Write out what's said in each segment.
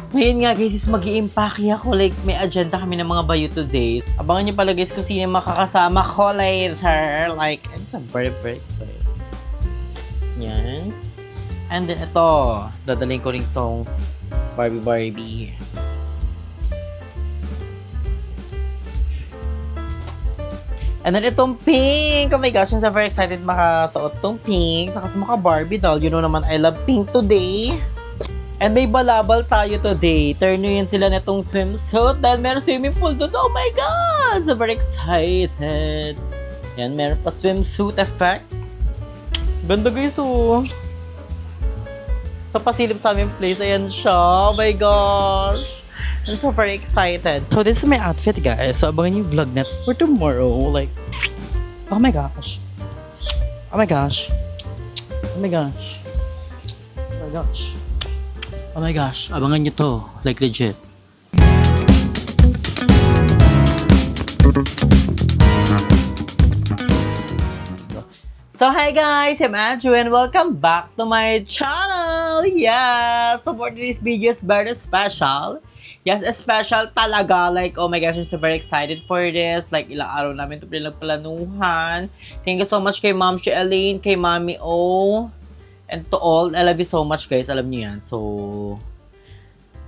Ngayon nga guys is mag-i-impake ako, like may agenda kami ng mga bayo today. Abangan niyo pala guys kung sino yung makakasama ko later. Like, I'm very excited. Yan. And then ito, dadalhin ko rin tong Barbie. And then itong pink. Oh my gosh, I'm so very excited makasuot tong pink. Saka sa mga Barbie doll. You know naman, I love pink today. And may balabal tayo today. Turn nyo yan sila netong swimsuit dahil meron swimming pool doon. Oh my God! So very excited. Yan, meron pa swimsuit effect. Ganda guys, oh. Sa pasilip sa aming place, ayan siya. Oh my gosh. I'm so very excited. So this is my outfit guys. So abangan yung vlog net for tomorrow. Like, oh my gosh. Oh my gosh. Oh my gosh. Oh my gosh. Oh my gosh, abangan nyo to. Like legit. So hi guys, I'm Andrew and welcome back to my channel. Yes, so for today's video is very special. Yes, special talaga. Like, oh my gosh, I'm so very excited for this. Like, ilang araw namin ito pinagplanuhan. Thank you so much kay Ma'am Elaine, kay Mami O. And to all, I love you so much guys. Alam niyo yan. So,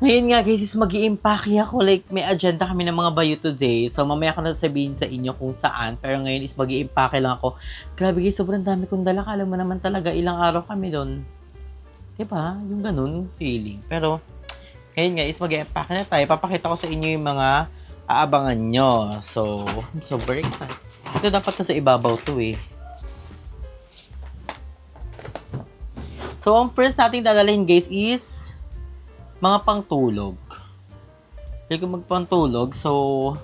ngayon nga guys is mag-i-impake ako. Like, may agenda kami ng mga bayo today. So, mamaya ko na sabihin sa inyo kung saan. Pero ngayon is mag-i-impake lang ako. Grabe guys, sobrang dami kong dala. Alam mo naman talaga, ilang araw kami doon. Diba? Yung ganun feeling. Pero, ngayon nga is mag-i-impake na tayo. Papakita ko sa inyo yung mga aabangan nyo. So, I'm so very excited. Ito dapat na sa ibabaw to eh. So, ang first nating dadalhin guys is mga pangtulog. Like magpantulog. So,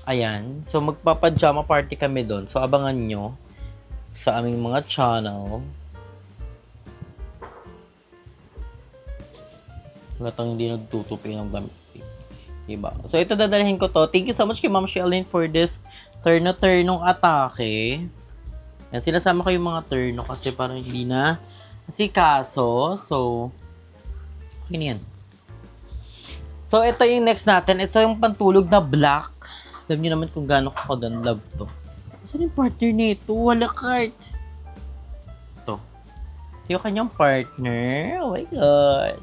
ayan. So, magpapajama party kami doon. So, abangan nyo sa aming mga channel. Latang hindi nagtutupi ng gamit. Diba? So, ito dadalhin ko to. Thank you so much kay Ma'am Elaine for this turno-turnong atake. Yan, sinasama ko yung mga turno kasi parang hindi na si kaso. So, yun yan. So, ito yung next natin. Ito yung pantulog na black. Alam niyo naman kung gaano ko love to. Saan yung partner nito? Wala card. Ito. Yung kanyang partner. Oh my God.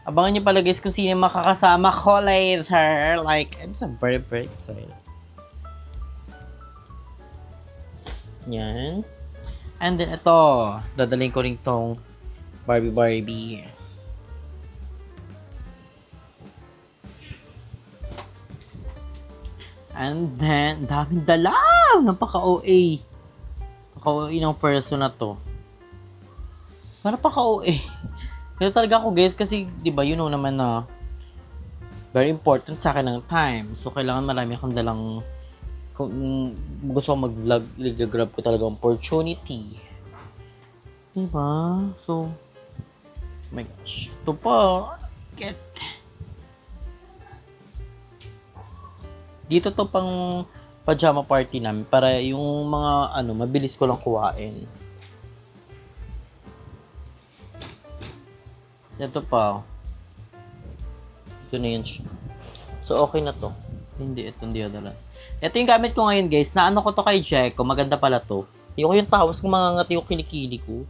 Abangan niyo pala guys kung sino yung makakasama ko later. Like, I'm so very excited. Yan. And then ito, dadalhin ko rin tong Barbie. And then, daming dala! Napaka-OA. Napaka-OA ng first na to. Napaka-OA. Kaya talaga ako guys, kasi di ba you know naman na very important sa akin ng time. So, kailangan marami akong dalang kung gusto ko mag-vlog, i-grab ko talaga ang opportunity. Diba? So, oh my gosh. Ito pa. Get. Dito to pang pajama party namin para yung mga mabilis ko lang kuhain. Ito pa. Ito na yun siya. So, okay na to. Hindi, ito hindi adala. Ito yung gamit ko ngayon guys. Naano ko to kay Jeko. Maganda pala to. Hindi ko yung tawas kung mangangati yung kinikili ko.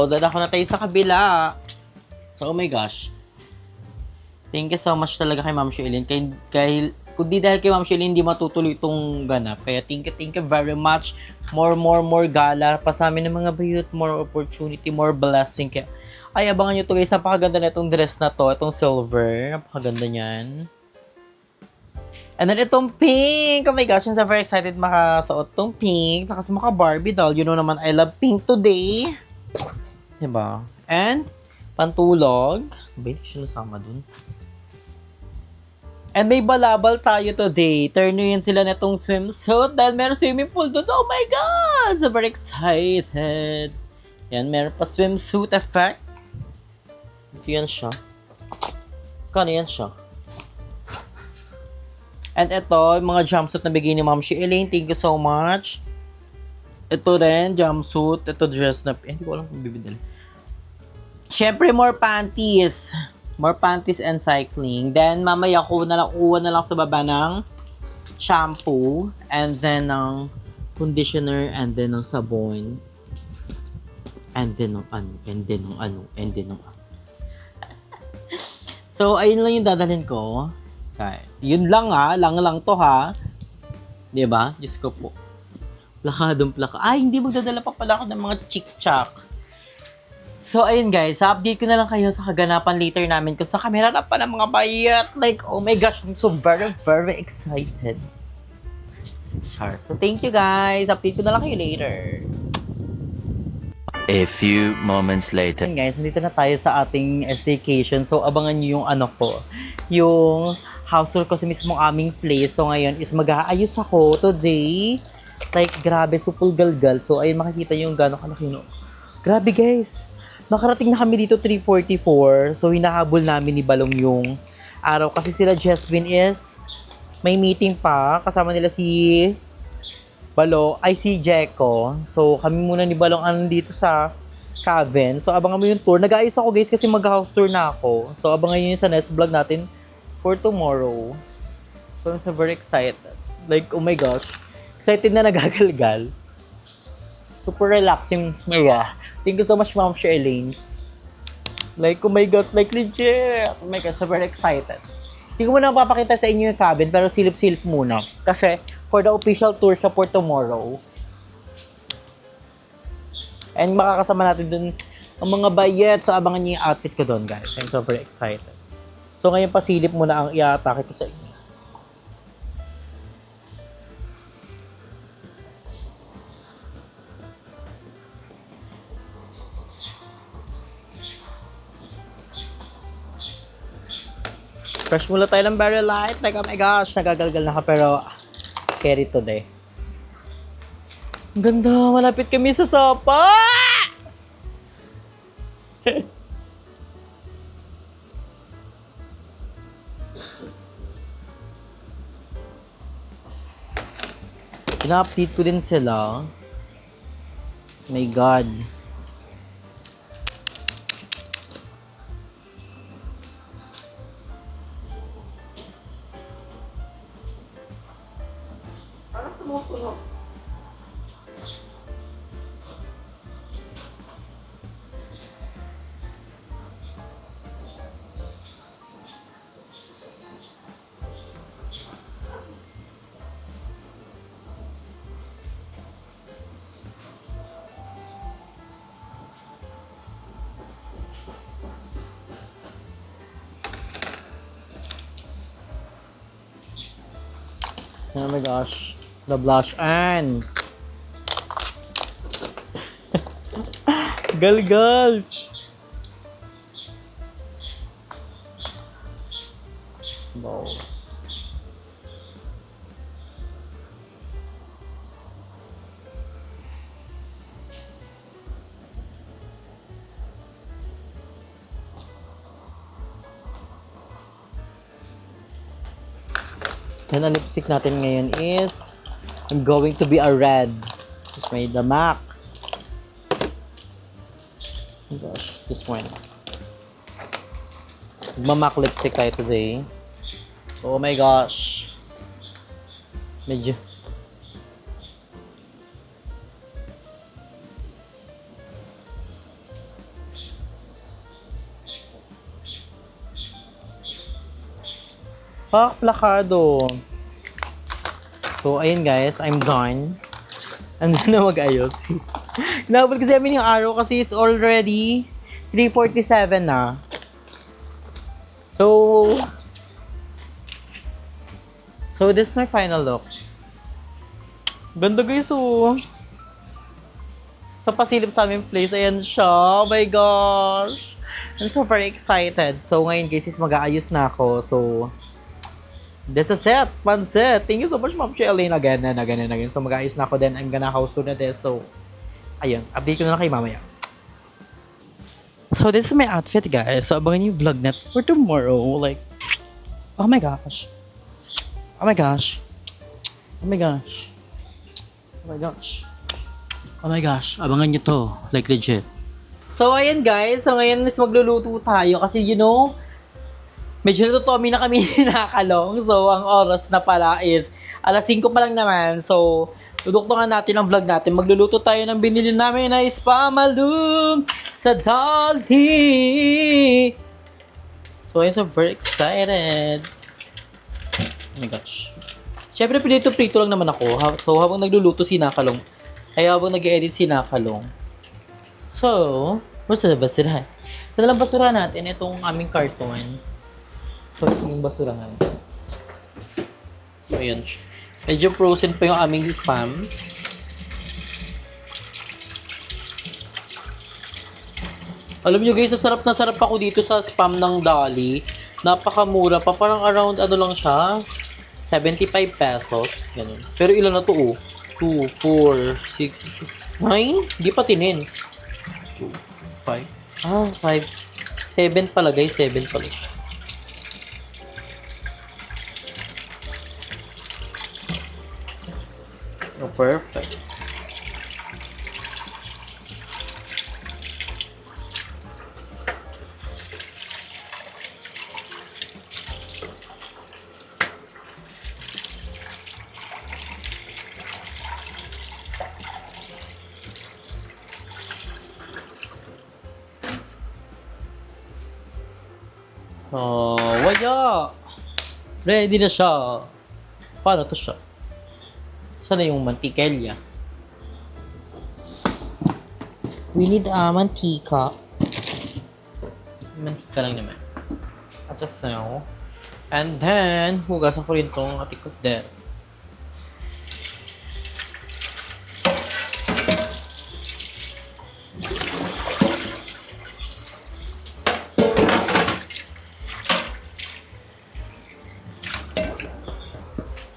Dala ko na tayo sa kabila. So, oh my gosh. Thank you so much talaga kay Ma'am Elaine. Kung di dahil kay Ma'am Elaine, hindi matutuloy itong ganap. Kaya thank you very much. More gala. Pasami ng mga bayot. More opportunity, more blessing. Kaya, ay, abangan nyo to guys. Napakaganda na itong dress na to. Itong silver. Napakaganda niyan. And then itong pink. Oh my gosh, I'm so very excited makasuot itong pink. Saka sa mga Barbie doll. You know naman, I love pink today. Diba? And, pantulog. Ba, hindi siya nasama dun. And may balabal tayo today. Turn nyo yan sila netong swimsuit dahil meron swimming pool doon. Oh my God! So very excited. Yan, meron pa swimsuit effect. Ito yan siya. Kano yan siya? And ito, yung mga jumpsuit na bigay ni Ma'am Shi Elaine. Thank you so much. Ito rin, jumpsuit. Ito dress na... hindi ko alam kung bibili. Siyempre, more panties. More panties and cycling. Then, mamaya kuha na lang sa baba ng shampoo. And then, ng conditioner. And then, ng sabon. And then, ng ano. And then, ng ano. And then, ng ano. So, ayun lang yung dadalhin ko. Guys, yun lang lang to ha. 'Di ba? Diyos ko po. Plakadong plaka. Ay, hindi magdadala pa pala ako ng mga chick-chack. So, ayun guys, update ko na lang kayo sa kaganapan later namin kung sa camera na pa ng mga bayat. Like, oh my gosh, I'm so very, very excited. So, thank you guys. Update ko na lang kayo later. A few moments later. Ayun guys, nandito na tayo sa ating staycation. So, abangan nyo yung ano ko. Yung house tour ko sa mismong aming place. So, ngayon is mag-aayos ako today. Like, grabe, supul galgal. So, ayun, makikita yung gano'ng kalaki, no? Grabe, guys. Nakarating na kami dito 3:44. So, hinahabol namin ni Balong yung araw. Kasi sila Jesvin is may meeting pa. Kasama nila si Balo, ay si Jeko. So, kami muna ni Balong dito sa Caven. So, abangan mo yung tour. Nag-aayos ako, guys, kasi mag-house tour na ako. So, abangan yun sa next vlog natin for tomorrow. So, I'm so very excited. Like, oh my gosh. Excited na nagagalgal. Super relaxing. Yeah. Thank you so much, Ma'am Elaine. Like, oh my God. Like, legit. Oh my God. So very excited. Hindi ko muna mapapakita sa inyo yung cabin, pero silip-silip muna. Kasi, for the official tour siya for tomorrow. And makakasama natin dun ang mga bayet. So, abangan niyo yung outfit ko dun, guys. I'm so very excited. So, ngayon pasilip muna ang i-atake ko sa inyo. Fresh mula tayo ng very light. Like, oh my gosh, nagagalgal na ka pero carry today. Ang ganda, malapit kami sa sopa! Ina-update ko din sila. My God. Oh my gosh, the blush and galgalch. Wow. And ang lipstick natin ngayon is I'm going to be a red. It's made the MAC. Oh gosh, this one. Magma-MAC lipstick tayo today. Oh my gosh. Medyo plakado. So, ayun guys, I'm done. I'm done na mag-ayos. Inaabot kasi namin yung araw kasi it's already 3:47 na. So, this is my final look. Ganda guys, oh. Sa pasilip sa aming place, ayan siya. Oh my gosh. I'm so very excited. So, ngayon guys, is mag-aayos na ako. So, this is it. Pansit. Thank you so much, Ma'am Elaine. Again and again and again. So, mag-aayos na ako. Then, I'm gonna house tour na this. So, ayun. Update ko na lang kayo mamaya. So this is my outfit, guys. So abangan yung vlog net for tomorrow. Like, oh my gosh. Oh my gosh. Oh my gosh. Oh my gosh. Oh my gosh. Abangan nyo to. Like legit. So ayan guys. So ngayon mas magluluto tayo kasi you know, medyo natutomi na kami nakakalong. So ang oras na pala is alas 5 pa lang naman. So duduktungan natin ang vlog natin. Magluluto tayo ng binili namin na ispamalung sa Dolly. So I'm so very excited. Oh my gosh. Siyempre pinito-prito lang naman ako. So habang nagluluto si Nakalong, ay habang nag-edit si Nakalong. So, basta na basurahan. Ito na lang basurahan natin itong aming karton. So ito yung basurahan. So ayan siya. Medyo frozen pa yung aming spam. Alam nyo guys, sarap na sarap ako dito sa spam ng Dolly. Napakamura pa. Parang around ano lang siya, 75 pesos. Ganun. Pero ilan na to oh? 2, 4, 6, 9? Hindi pa tinin. 2, 5. 5. 7 pala guys. 7 pala siya. Oh, perfect. Oh, waya! Ready na siya. Paano to siya? Sana yung mantikelya? We need mantika. Mantika lang naman. As of now. And then, hugasan ko rin itong ating kutder.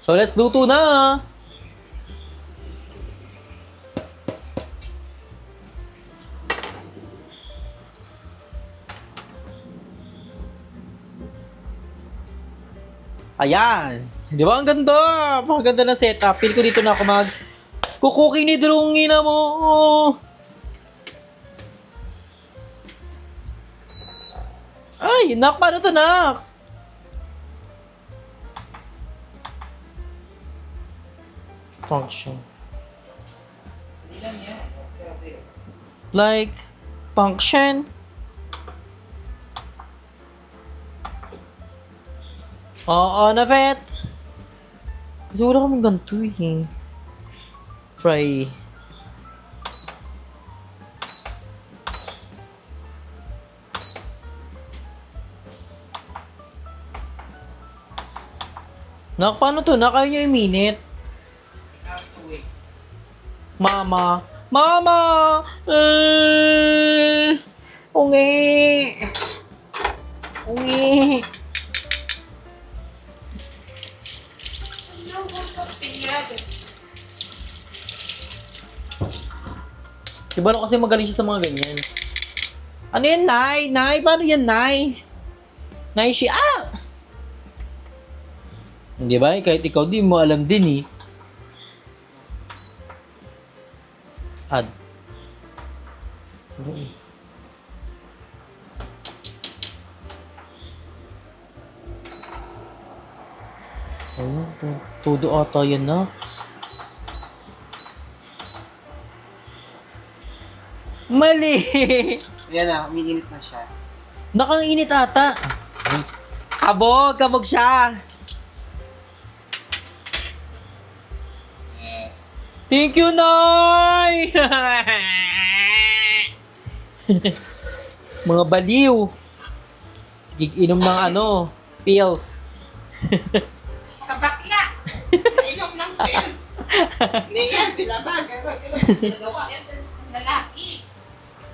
So, let's luto na! Ayan! Di ba? Ang ganda! Pakaganda na setup. Feel ko dito na ako kukuking ni Drungina mo! Ay! Nak! Paano to, nak? Function. Like, function. Oo, na vet. Kasi wala kaming ganito eh. Fry. Nak, paano to? Nak, ayaw nyo i-minute. Mama! Mama! Ungi! Ungi! Diba no, kasi magaling siya sa mga ganyan. Ano yan, Nay? Nay? Paano yan, Nay? Nay, siya... Ah! Di ba? Kahit ikaw di mo alam din eh. Add. Ayun, todo ata yan na. Mali! Yan na, umiinit na siya. Nakanginit ata. Kabog! Kabog siya! Yes. Thank you, Nay! Mga baliw. Sige, inom ng ano, pills. Kabakla! Nainom ng pills! Ngayon, sila ba? Sinagawa yan sa lalaki.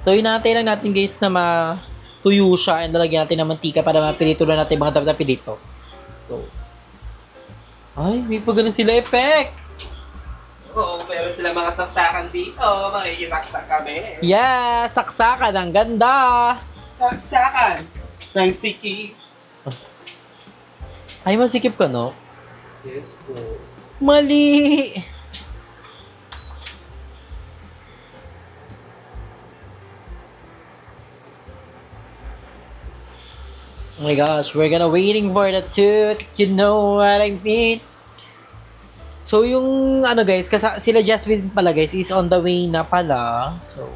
So, hinahantay lang natin guys na matuyo siya and lalagyan natin ng mantika para mapilito na natin mga dapat na pilito. Let's go. Ay, may pa ganun sila effect. Oo, meron sila mga saksakan dito. Makikisaksak kami. Yeah, saksakan. Ang ganda. Saksakan ng siki. Ay, masikip ka, no? Yes po. Mali! Oh my gosh, we're gonna waiting for the tooth. You know what I mean? So, yung ano guys, kasi sila Jasmine pala guys is on the way na pala. So,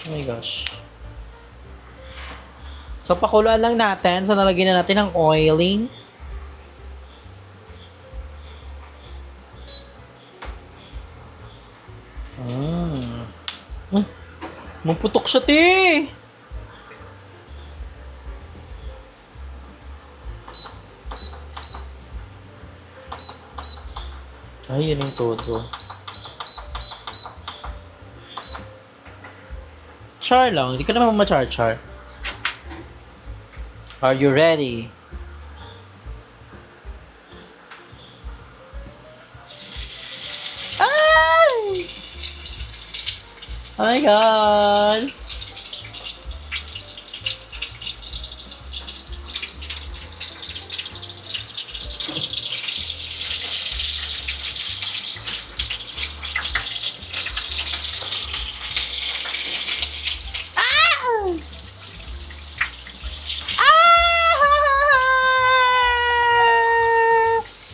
oh my gosh. So, pakuluan lang natin. So, nalagyan na natin ng oiling. Maputok siya, te! Ay, yun yung todo. Char lang. Hindi ka naman ma-char-char. Are you ready? Ay! Oh my God!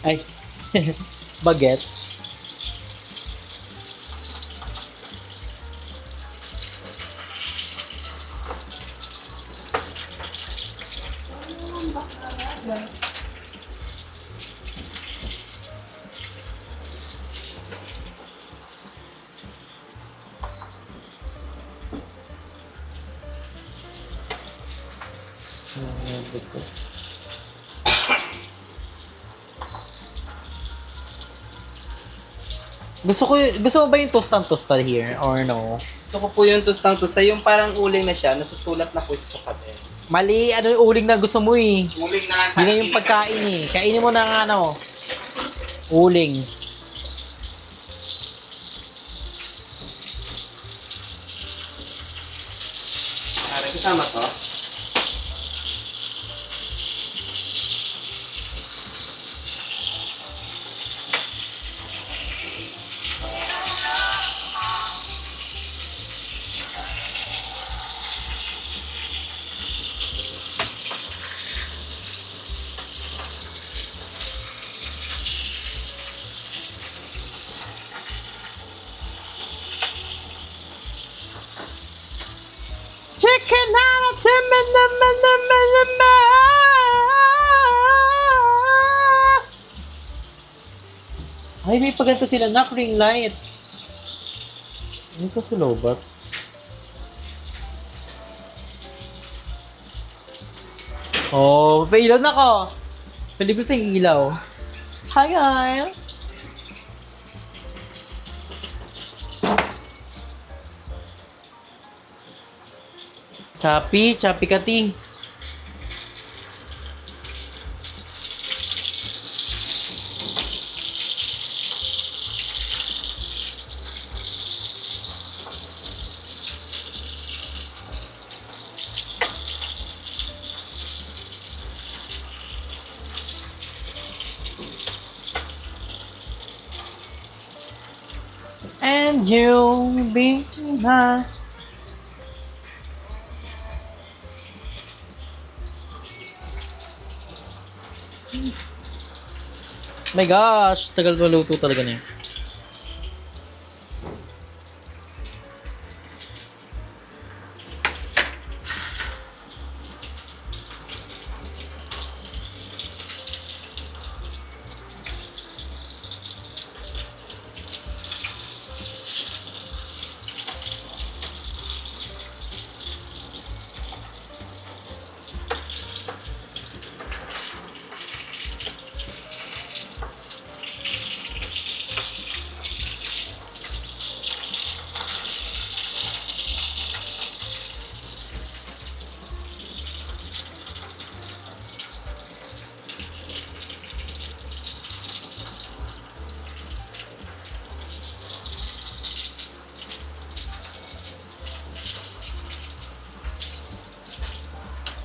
Ay, bagets. Gusto mo ba yung toast here or no? Gusto ko po yung tostang tosta, yung parang uling na siya, nasusulat na po sa sukat eh. Mali, ano yung uling na gusto mo eh? Uling na lang sa Hindi na yung pagkain eh. Kainin mo na ng ano. Uling. Kasama to? Chicken out of Ay, may paganto sila na ring light. Hindi ko sa lobat. Oh, may ilaw na ko. Pwede tayong ilaw. Hi, guys. Chappy Kati. And you'll be mine. My gosh, tagal maluto talaga niya.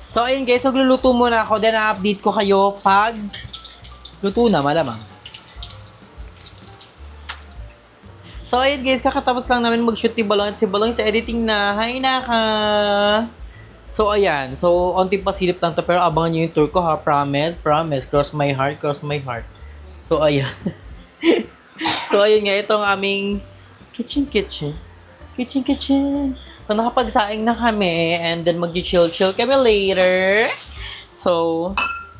So, ayun guys, magluluto muna ako. Then, update ko kayo pag luto na, malamang. So, ayun guys, kakatapos lang namin mag-shoot ni Balong at si Balong sa editing na. Hi, Naka! So, ayan. So, onting pasilip lang to. Pero abangan nyo yung tour ko ha. Promise, promise. Cross my heart, cross my heart. So, ayan. So, ayun nga. Ito ang aming kitchen. So, nakapagsaing na kami. And then, mag-chill-chill kami later. So,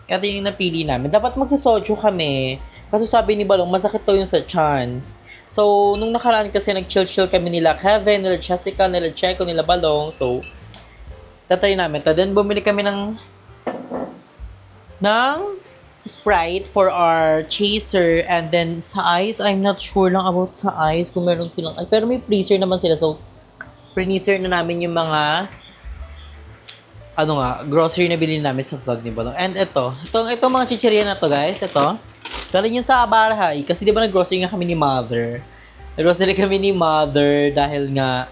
ito yung napili namin. Dapat magsasojo kami. Kasi sabi ni Balong, masakit to yung sa tiyan. So, nung nakaraan kasi nag-chill-chill kami nila Kevin, nila Jessica, nila Checo, nila Balong. So, tatry namin to. Then, bumili kami ng Sprite for our chaser. And then, sa ice, I'm not sure lang about sa ice kung meron silang ice. Pero may freezer naman sila. So, freezer na namin yung mga grocery na bilhin namin sa vlog ni Balong. And ito mga chichirya na to guys. Ito. Galing yun sa Barahay. Kasi di ba nag-grocery nga kami ni Mother. Nag-grocery kami ni Mother dahil nga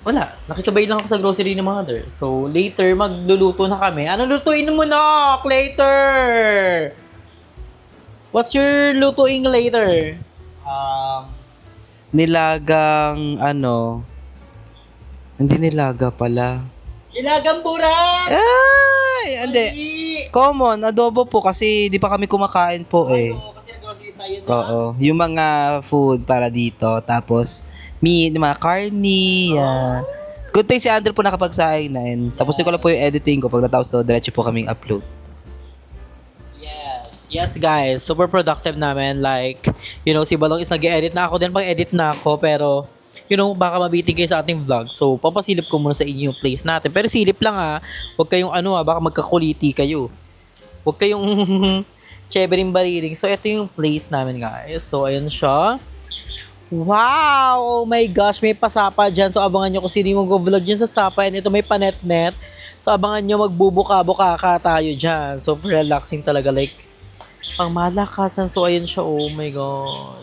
wala. Nakisabay lang ako sa grocery ni Mother. So, later, magluluto na kami. Ano lutuin mo na? Later! What's your lutuing later? Nilagang hindi nilaga pala. Ilagang burak! Ay! Hindi. Common, adobo po kasi di pa kami kumakain po eh. Kasi nag-grocery tayo na. Oo. Yung mga food para dito. Tapos, meat, mga karni. Good thing si Andrew po nakapagsaing na. And tapusin ko lang po yung editing ko. Pag natapos so diretso po kaming upload. Yes guys, super productive namin. Like, si Balong is nag-edit na ako. Then pag-edit na ako. Pero, baka mabitin kayo sa ating vlog. So, papasilip ko muna sa inyo yung place natin. Pero silip lang Huwag kayong baka magkakuliti kayo. Huwag kayong cheberin bariling. So, ito yung place namin guys. So, ayun siya. Wow! Oh my gosh, may pasapa dyan. So, abangan nyo kung sino yung mag-vlog dyan sa sapa. And ito may panet-net. So, abangan nyo magbubuka-buka tayo dyan. So, relaxing talaga. Like, pang malakasan. So, ayun siya. Oh my God.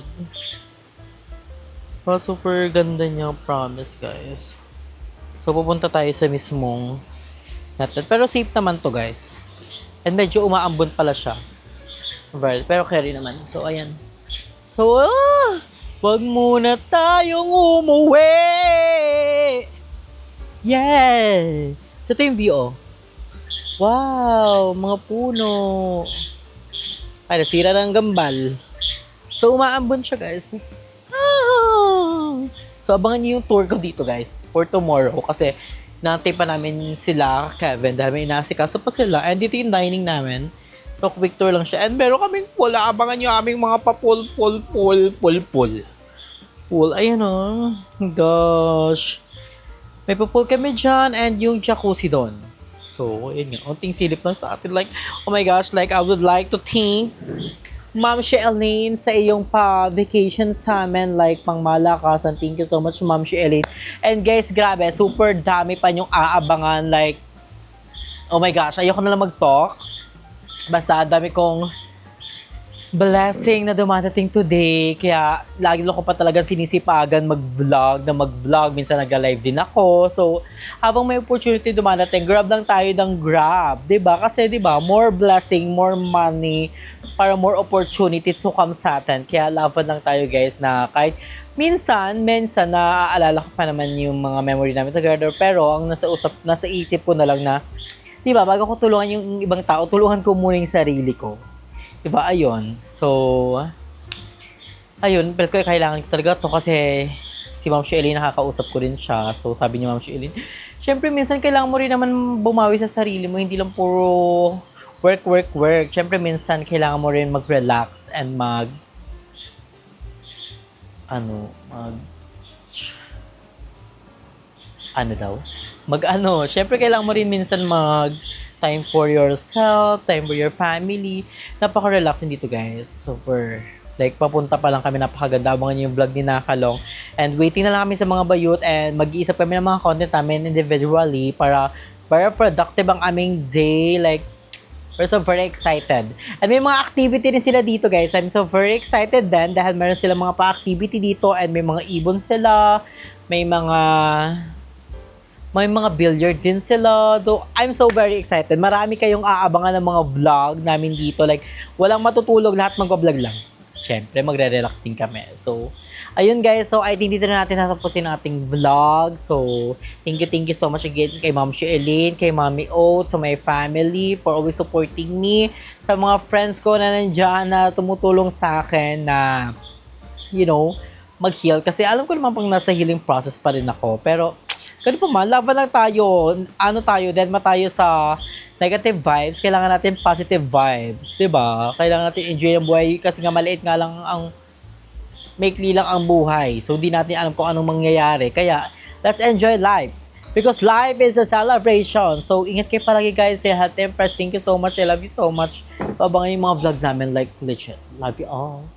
Well, super ganda niya. Promise, guys. So, pupunta tayo sa mismong natin. Pero safe naman to, guys. And medyo umaambon pala siya. Pero carry naman. So, ayan. So, wag muna tayong umuwi! Yeah! So, ito yung view, oh. Wow! Mga puno. Ay, nasira ng gambal. So, umaambon siya, guys. So, abangan niyo yung tour ko dito, guys. For tomorrow. Kasi, naantay pa namin sila, Kevin, dahil may inaasikaso pa sila. And dito yung dining namin. So, quick tour lang siya. And meron kaming pool. Abangan nyo aming mga pool. Pool. Ayan o. Gosh. May pool kami dyan. And yung jacuzzi doon. So, ayun nga. Unting silip lang sa atin. Like, oh my gosh. Like, I would like to thank Ma'am Elaine sa iyong pa-vacation sa amin. Like, pang malakasan. Thank you so much, Ma'am Elaine. And guys, grabe. Super dami pa yung aabangan. Like, oh my gosh. Ayoko na lang mag-talk. Basta, dami kong blessing na dumadating today. Kaya, lagi ko pa talagang sinisipagan mag-vlog. Minsan nag-live din ako. So, habang may opportunity dumadating, grab lang tayo ng grab. Diba? Kasi, diba, more blessing, more money, para more opportunity to come sa atin. Kaya, laban lang tayo, guys, na kahit minsan, naaalala ko pa naman yung mga memory namin together. Pero, ang nasa isip ko na lang na, diba, bago ko tulungan yung ibang tao, tulungan ko muna yung sarili ko. Diba, ayun. So, ayun, pero kailangan ko talaga to kasi si Ma'am Elaine nakakausap ko rin siya. So, sabi niya Ma'am Elaine, syempre, minsan kailangan mo rin naman bumawi sa sarili mo, hindi lang puro work. Syempre, minsan kailangan mo rin mag-relax and syempre kailangan mo rin minsan time for yourself, time for your family. Napaka-relaxing dito, guys. Super. Like, papunta pa lang kami, napakaganda. Abangan niyo yung vlog ni Nakalong. And waiting na lang kami sa mga bayot and mag-iisip kami ng mga content namin individually para productive ang aming day. Like, we're so very excited. And may mga activity rin sila dito, guys. I'm so very excited din dahil meron sila mga pa-activity dito and may mga ibon sila. May mga May mga billiard din sila. So, I'm so very excited. Marami kayong aabangan ng mga vlog namin dito. Like, walang matutulog, lahat magpa-vlog lang. Siyempre, magre-relax din kami. So, ayun guys. So, I think dito na natin natapusin ang ating vlog. So, thank you so much again kay Ma'am Sherilyn, kay Mami Oat, sa my family, for always supporting me. Sa mga friends ko na nandyan na tumutulong sa akin na, you know, mag-heal. Kasi alam ko naman pang nasa healing process pa rin ako. Pero, ganun pa man, laban lang tayo. Ano tayo, deadma tayo sa negative vibes. Kailangan natin positive vibes. Diba? Kailangan natin enjoy ang buhay. Kasi nga maliit nga lang ang, maikli lang ang buhay. So, di natin alam kung anong mangyayari. Kaya, let's enjoy life. Because life is a celebration. So, ingat kayo palagi guys. Stay healthy and fresh. Thank you so much. I love you so much. So, abangan yung mga vlog namin like legit. Love you all.